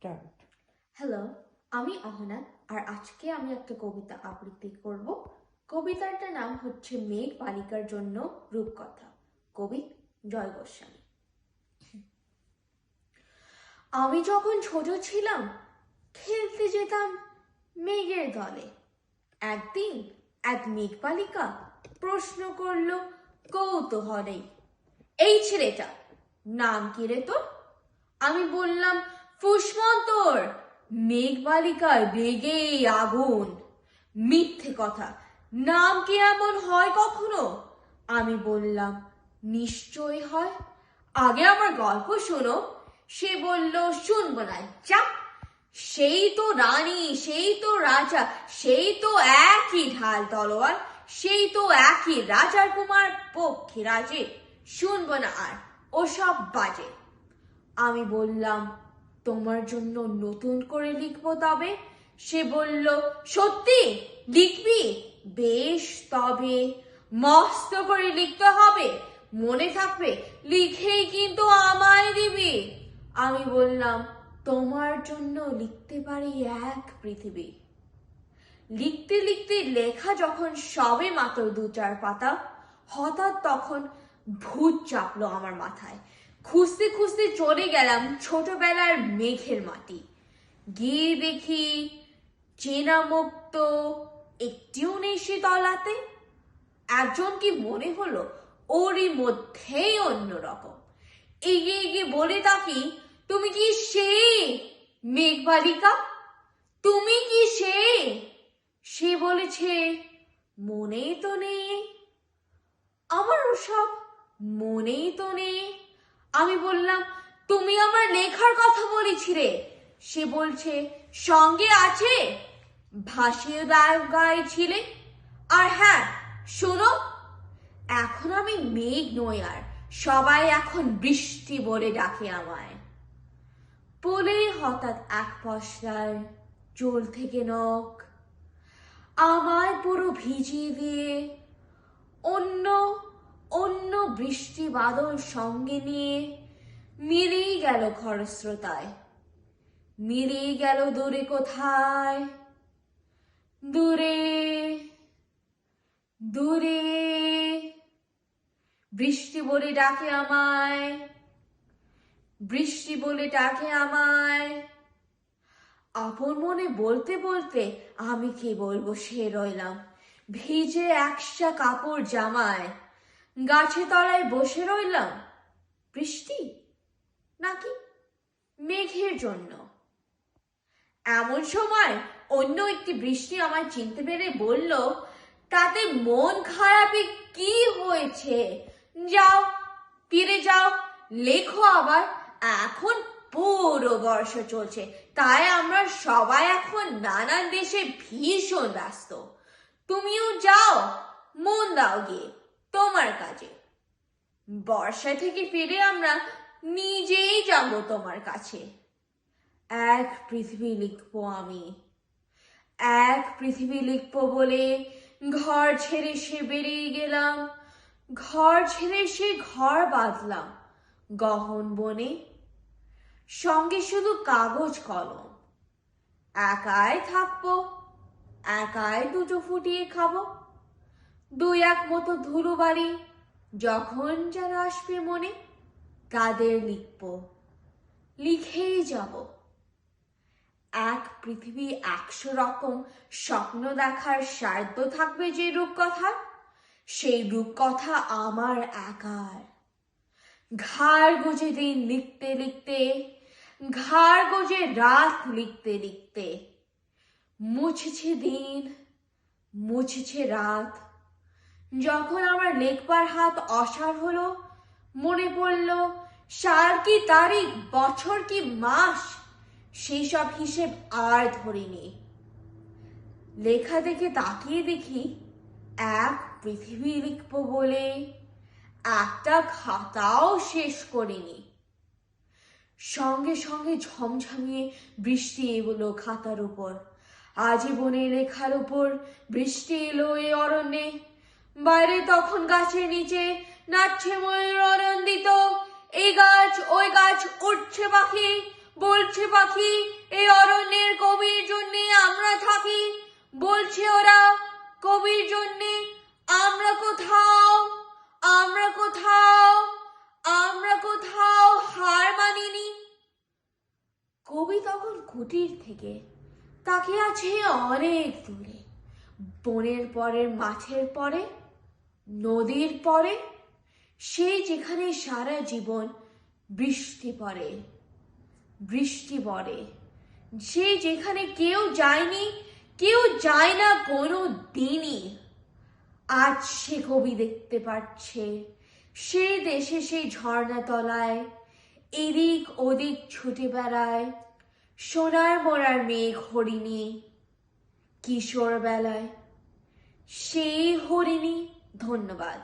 Start. Hello, আমি অহনা আর আজকে আমি একটা কবিতা আবৃত্তি করব। কবিতাটার নাম হচ্ছে মেঘ বালিকার জন্য রূপকথা। কবি জয় গোস্বামী। আমি যখন ছোট ছিলাম খেলতে যেতাম মেঘের দলে। একদিন এক মেঘ বালিকা প্রশ্ন করলো কৌতূহলে, এই ছেলেটা নাম কি রে তোর? আমি বললাম ফুসমন্তর। মেঘ বালিকার রেগে আগুন, মিথ্যে কথা, নাম কি এমন হয় কখনো? আমি বললাম নিশ্চয় হয়, আগে আমার গল্প শোনো। সে বলল শুনবো না, যা, সেই তো রানী, সেই তো রাজা, সেই তো একই ঢাল তলোয়ার, সেই তো একই রাজার কুমার পক্ষে রাজে, শুনবো না আর ওসব বাজে। আমি বললাম তোমার জন্য নতুন করে লিখবো তবে। সে বলল সত্যি লিখবি? বেশ, তবে মস্ত করে লিখতে হবে, মনে থাকবে, লিখেই কিন্তু আমায় দিবি। আমি বললাম তোমার জন্য লিখতে পারি এক পৃথিবী। লিখতে লিখতে লেখা যখন সবে মাত্র 2-4 পাতা, হঠাৎ তখন ভূত চাপলো আমার মাথায়। খুঁজতে খুঁজতে চলে গেলাম ছোটবেলার মেঘের মাটি। গিয়ে দেখি চেনা মুক্ত একটিও নেই সে তলাতে। একজন কি মনে হলো ওরই মধ্যেই অন্যরকম। এগিয়ে গিয়ে বলে তাকি, তুমি কি সেই মেঘ বালিকা? তুমি কি সেই? সে বলেছে মনেই তো নেই। আমার ওসব মনেই তো নেই। আমি বললাম তুমি আমার লেখার কথা বলেছিলে। সে বলছে সঙ্গে আছে, ভাসিয়ে গাইছিলে। আর হ্যাঁ শোনো, এখন আমি মেঘ নই আর, সবাই এখন বৃষ্টি বলে ডাকে আমায়। বলে হঠাৎ এক পশলার চুল থেকে নখ আমায় পুরো ভিজিয়ে দিয়ে অন্য অন্য বৃষ্টি বাদল সঙ্গে নিয়ে মিলিয়ে গেল খরস্রোতায়, মিলিয়ে গেল দূরে কোথায়, দূরে দূরে। বৃষ্টি বলে ডাকে আমায়, বৃষ্টি বলে ডাকে আমায়। আপন মনে বলতে বলতে আমি কেবল বসে রইলাম ভিজে একসা কাপড় জামায়। গাছে তলায় বসে রইলাম বৃষ্টি নাকি মেঘের জন্য। এমন সময় অন্য একটি বৃষ্টি আমায় চিনতে পেরে বলল, তাতে মন খারাপে কি হয়েছে, যাও ফিরে যাও, লেখো আবার। এখন পুরো বর্ষা চলছে, তাই আমরা সবাই এখন নানান দেশে ভীষণ ব্যস্ত। তুমিও যাও, মন দাও গিয়ে তোমার কাজে। বর্ষা থেকে ফিরে আমরা নিজেই যাব তোমার কাছে। এক পৃথিবী লিখবো আমি, এক পৃথিবী লিখবো বলে ঘর ছেড়ে সে বেরিয়ে গেলাম। ঘর ছেড়ে সে ঘর বাঁধলাম গহন বনে, সঙ্গে শুধু কাগজ কলম। একাই থাকবো, একাই দুটো ফুটিয়ে খাবো। 2-1 মতো ধুলো বাড়ি যখন যারা আসবে মনে, তাদের লিখবো, লিখেই যাব। এক পৃথিবী 100 রকম স্বপ্ন দেখার সাধ্য থাকবে যে রূপকথার, সেই রূপকথা আমার একার। ঘাড় গুজে দিন লিখতে লিখতে, ঘাড় গুজে রাত লিখতে লিখতে, মুছেছে দিন, মুছেছে রাত। যখন আমার লেখবার হাত অসাড় হলো, মনে পড়ল সাল কি তারিখ, বছর কি মাস, সেই সব হিসেব আর ধরিনি। লেখা দেখে তাকিয়ে দেখি এক পৃথিবী লিখবো বলে একটা খাতাও শেষ করিনি। সঙ্গে সঙ্গে ঝমঝমিয়ে বৃষ্টি এলো খাতার উপর, আজীবনে লেখার উপর বৃষ্টি এলো এ অরণ্যে। বাইরে তখন গাছের নিচে নাচছে ময়ূর আনন্দিত, এই গাছ ওই গাছ উঠছে পাখি, বলছে পাখি এই অরণ্যের কবির জন্যে আমরা থাকি, বলছে ওরা কবির জন্যে আমরা কোথাও, আমরা কোথাও, আমরা কোথাও হার মানিনি। কবি তখন কুটির থেকে তাকিয়ে আছে অনেক দূরে, বনের পরের মাঠের পরে, নদীর পরে, সেই যেখানে সারা জীবন বৃষ্টি পড়ে, বৃষ্টি পড়ে, সে যেখানে কেউ যায়নি, কেউ যায় না কোনো দিনই। আজ সে কবি দেখতে পাচ্ছে সে দেশে সেই ঝর্ণা তলায় এদিক ওদিক ছুটে বেড়ায় সোনার মোড়ার মেঘ হরিণী। কিশোর বেলায় সেই হরিণী। ধন্যবাদ।